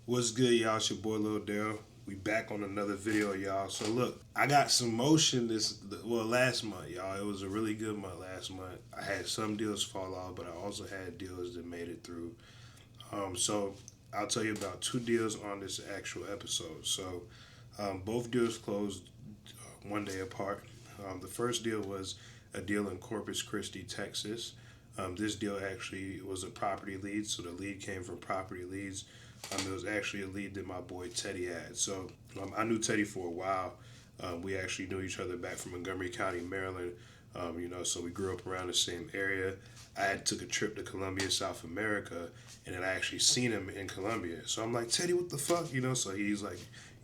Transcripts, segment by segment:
What's good, y'all? It's your boy Lil Dale. We back on another video, y'all. So look, I got some motion last month, y'all. It was a really good month last month. I had some deals fall off, but I also had deals that made it through. So I'll tell you about two deals on this actual episode. So both deals closed one day apart. The first deal was a deal in Corpus Christi, Texas. This deal actually was a property lead, so the lead came from property leads. It was actually a lead that my boy Teddy had. So I knew Teddy for a while. We actually knew each other back from Montgomery County, Maryland. So we grew up around the same area. I had took a trip to Colombia, South America, and then I actually seen him in Colombia. So I'm like, Teddy, what the fuck? So he's like,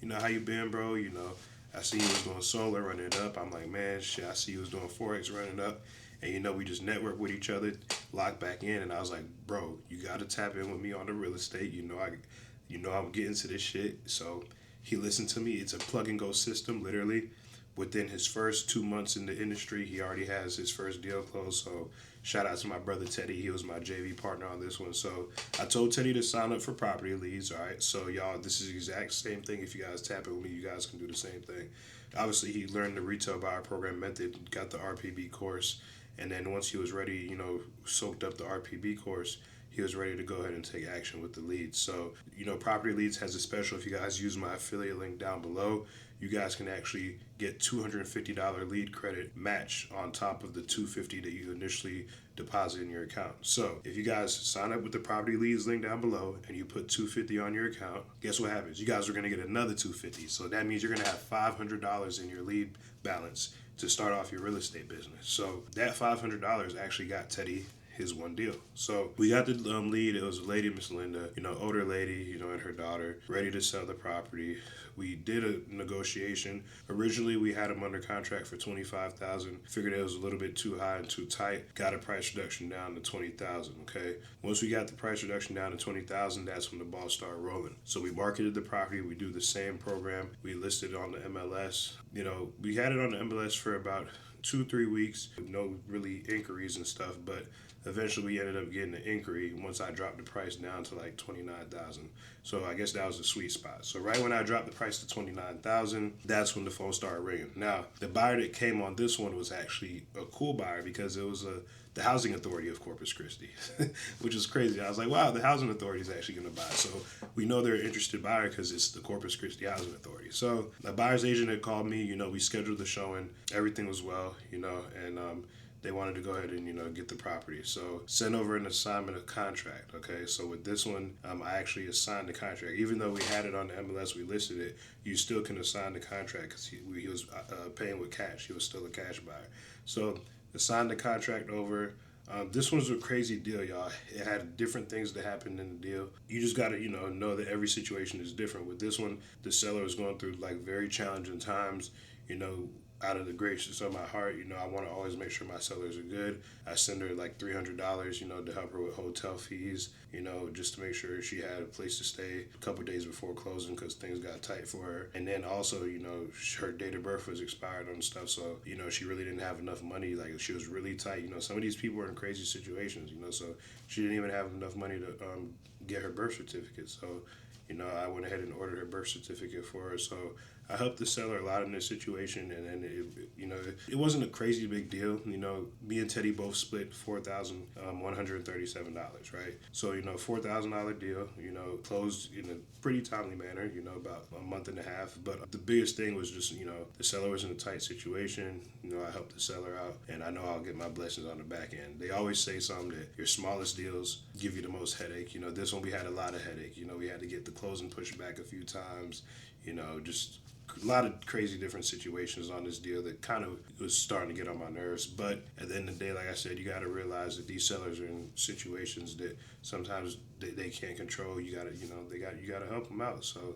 how you been, bro? I see you was doing solar running up. I'm like, man, shit, I see you was doing Forex running up. And we just network with each other, lock back in, and I was like, bro, you gotta tap in with me on the real estate. I'm getting to this shit. So he listened to me. It's a plug and go system, literally. Within his first 2 months in the industry, he already has his first deal closed. So shout out to my brother Teddy. He was my JV partner on this one. So I told Teddy to sign up for property leads. All right. So y'all, this is the exact same thing. If you guys tap in with me, you guys can do the same thing. Obviously, he learned the retail buyer program method, got the RPB course, and then once he was ready, soaked up the RPB course, he was ready to go ahead and take action with the leads. So, Property Leads has a special. If you guys use my affiliate link down below, you guys can actually get $250 lead credit match on top of the $250 that you initially deposit in your account. So if you guys sign up with the Property Leads link down below and you put $250 on your account, guess what happens? You guys are going to get another $250. So that means you're going to have $500 in your lead balance to start off your real estate business. So that $500 actually got Teddy his one deal. So we got the lead. It was a lady, Miss Linda, older lady, and her daughter, ready to sell the property. We did a negotiation. Originally, we had him under contract for $25,000. Figured it was a little bit too high and too tight. Got a price reduction down to $20,000. Okay. Once we got the price reduction down to $20,000, that's when the ball started rolling. So we marketed the property. We do the same program. We listed it on the MLS. We had it on the MLS for about 2-3 weeks with no really inquiries and stuff, but eventually we ended up getting an inquiry once I dropped the price down to like $29,000. So I guess that was the sweet spot. So right when I dropped the price to $29,000, that's when the phone started ringing. Now the buyer that came on this one was actually a cool buyer because it was the housing authority of Corpus Christi, which is crazy. I was like, wow, the housing authority is actually going to buy. So we know they're an interested buyer because it's the Corpus Christi housing authority. So the buyer's agent had called me. We scheduled the showing. Everything was well, and they wanted to go ahead and get the property. So send over an assignment of contract. Okay, so with this one, I actually assigned the contract. Even though we had it on the MLS, we listed it. You still can assign the contract because he was paying with cash. He was still a cash buyer. So assigned the contract over. This one's a crazy deal, y'all. It had different things that happened in the deal. You just gotta, know that every situation is different. With this one, the seller is going through like very challenging times. Out of the gracious of my heart, I want to always make sure my sellers are good. I send her like $300, to help her with hotel fees, just to make sure she had a place to stay a couple days before closing because things got tight for her. And then also, her date of birth was expired on stuff, so she really didn't have enough money. Like she was really tight. Some of these people are in crazy situations. So she didn't even have enough money to get her birth certificate. So I went ahead and ordered her birth certificate for her. So I helped the seller a lot in this situation, and then it wasn't a crazy big deal. Me and Teddy both split $4,137, right? So $4,000 deal. Closed in a pretty timely manner. About a month and a half. But the biggest thing was just the seller was in a tight situation. I helped the seller out, and I know I'll get my blessings on the back end. They always say something that your smallest deals give you the most headache. This one we had a lot of headache. We had to get the closing pushed back a few times. Just a lot of crazy different situations on this deal that kind of was starting to get on my nerves. But at the end of the day, like I said, you got to realize that these sellers are in situations that sometimes they can't control. You got to, you got to help them out. So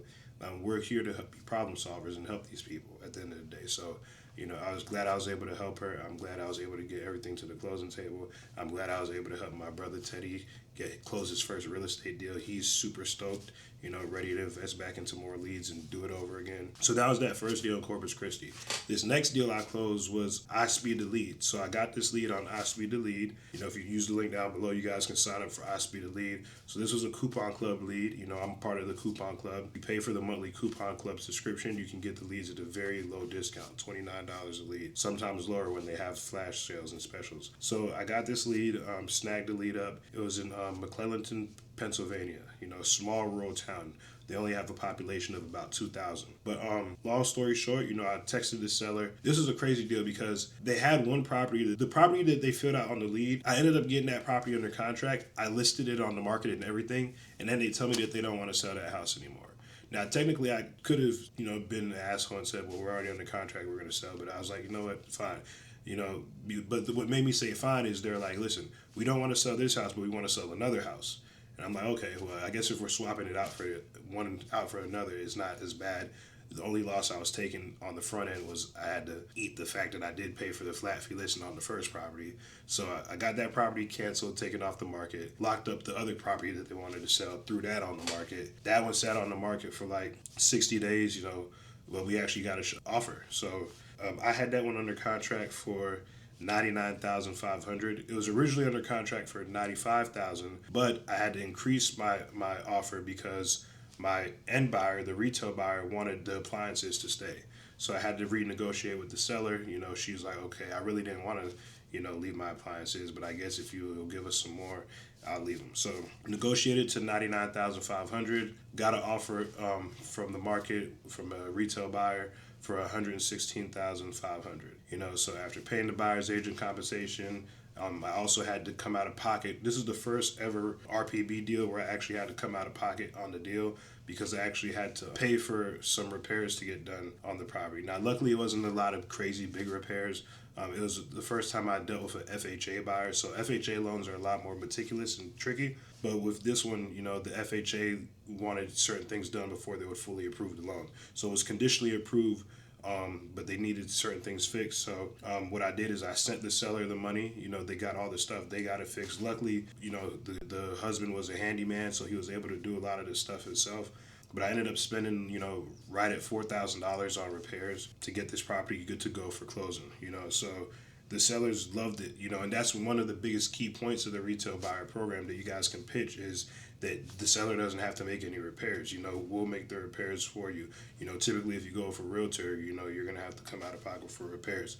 we're here to be problem solvers and help these people at the end of the day. So I was glad I was able to help her. I'm glad I was able to get everything to the closing table. I'm glad I was able to help my brother Teddy close his first real estate deal. He's super stoked, ready to invest back into more leads and do it over again. So that was that first deal in Corpus Christi. This next deal I closed was I Speed the Lead. So I got this lead on I Speed the Lead. If you use the link down below, you guys can sign up for I Speed the Lead. So this was a coupon club lead. I'm part of the coupon club. You pay for the monthly coupon club subscription. You can get the leads at a very low discount, $29 a lead. Sometimes lower when they have flash sales and specials. So I got this lead, snagged the lead up. It was in McClellanton, Pennsylvania, a small rural town. They only have a population of about 2,000. But long story short, I texted the seller. This is a crazy deal because they had one property. The property that they filled out on the lead, I ended up getting that property under contract. I listed it on the market and everything. And then they tell me that they don't want to sell that house anymore. Now, technically, I could have, been an asshole and said, well, we're already under contract. We're going to sell. But I was like, you know what? Fine. But what made me say fine is they're like, listen, we don't want to sell this house, but we want to sell another house. And I'm like, okay, well, I guess if we're swapping it out for one out for another, it's not as bad. The only loss I was taking on the front end was I had to eat the fact that I did pay for the flat fee listing on the first property. So I got that property canceled, taken off the market, locked up the other property that they wanted to sell, threw that on the market. That one sat on the market for like 60 days, well, we actually got an offer. So I had that one under contract for $99,500. It was originally under contract for $95,000, but I had to increase my offer because my end buyer, the retail buyer, wanted the appliances to stay. So I had to renegotiate with the seller. She's like, okay, I really didn't want to, leave my appliances, but I guess if you will give us some more, I'll leave them. So negotiated to $99,500. Got an offer from the market from a retail buyer for $116,500. So after paying the buyer's agent compensation, I also had to come out of pocket. This is the first ever RPB deal where I actually had to come out of pocket on the deal because I actually had to pay for some repairs to get done on the property. Now, luckily, it wasn't a lot of crazy big repairs. It was the first time I dealt with an FHA buyer. So FHA loans are a lot more meticulous and tricky. But with this one, the FHA wanted certain things done before they would fully approve the loan. So it was conditionally approved, but they needed certain things fixed. So what I did is I sent the seller the money. They got all the stuff. They got it fixed. Luckily, the husband was a handyman, so he was able to do a lot of this stuff himself. But I ended up spending, right at $4,000 on repairs to get this property good to go for closing, So the sellers loved it, and that's one of the biggest key points of the retail buyer program that you guys can pitch is that the seller doesn't have to make any repairs. We'll make the repairs for you. Typically if you go for realtor, you're going to have to come out of pocket for repairs.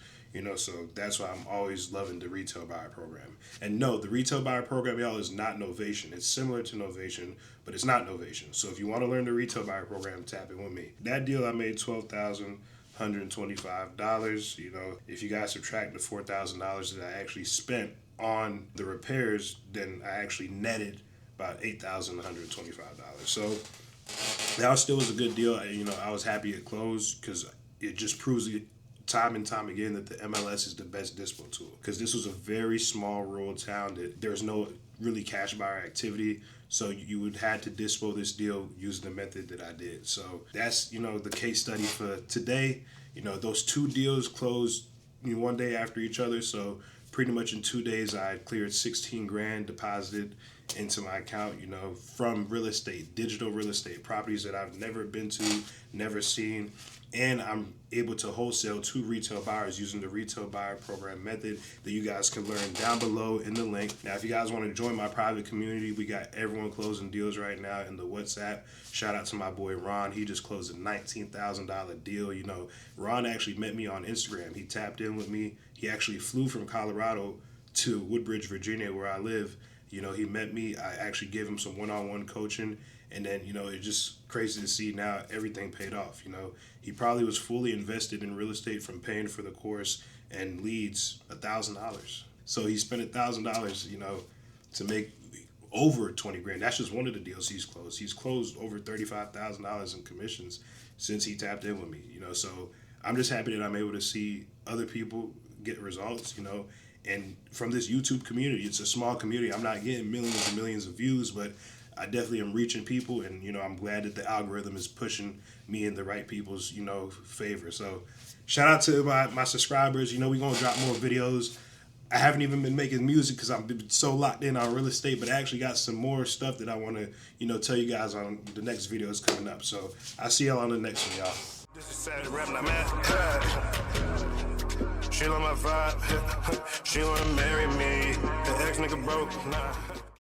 So that's why I'm always loving the retail buyer program. And no, the retail buyer program, y'all, is not Novation. It's similar to Novation, but it's not Novation. So if you want to learn the retail buyer program, tap in with me. That deal I made $12,125. If you guys subtract the $4,000 that I actually spent on the repairs, then I actually netted about $8,125. So that still was a good deal. I was happy it closed because it just proves time and time again that the MLS is the best dispo tool. Because this was a very small rural town that there's no really cash buyer activity. So you would have to dispo this deal using the method that I did. So that's, the case study for today. Those two deals closed one day after each other. So pretty much in 2 days, I cleared 16 grand deposited into my account, from real estate, digital real estate, properties that I've never been to, never seen. And I'm able to wholesale to retail buyers using the retail buyer program method that you guys can learn down below in the link. Now, if you guys want to join my private community, we got everyone closing deals right now in the WhatsApp. Shout out to my boy Ron. He just closed a $19,000 deal. Ron actually met me on Instagram. He tapped in with me. He actually flew from Colorado to Woodbridge, Virginia, where I live. He met me. I actually gave him some one-on-one coaching. And then, it's just crazy to see now everything paid off. He probably was fully invested in real estate from paying for the course and leads $1,000. So he spent $1,000, to make over 20 grand. That's just one of the deals he's closed. He's closed over $35,000 in commissions since he tapped in with me, So I'm just happy that I'm able to see other people get results, And from this YouTube community, it's a small community. I'm not getting millions and millions of views, but I definitely am reaching people, and I'm glad that the algorithm is pushing me in the right people's favor. So shout out to my subscribers. We're gonna drop more videos. I haven't even been making music because I've been so locked in on real estate, but I actually got some more stuff that I want to, tell you guys on the next videos coming up. So I'll see y'all on the next one, y'all. This is Saturday rap, I'm at. She love my vibe. She wanna marry me. The ex nigga broke. Nah.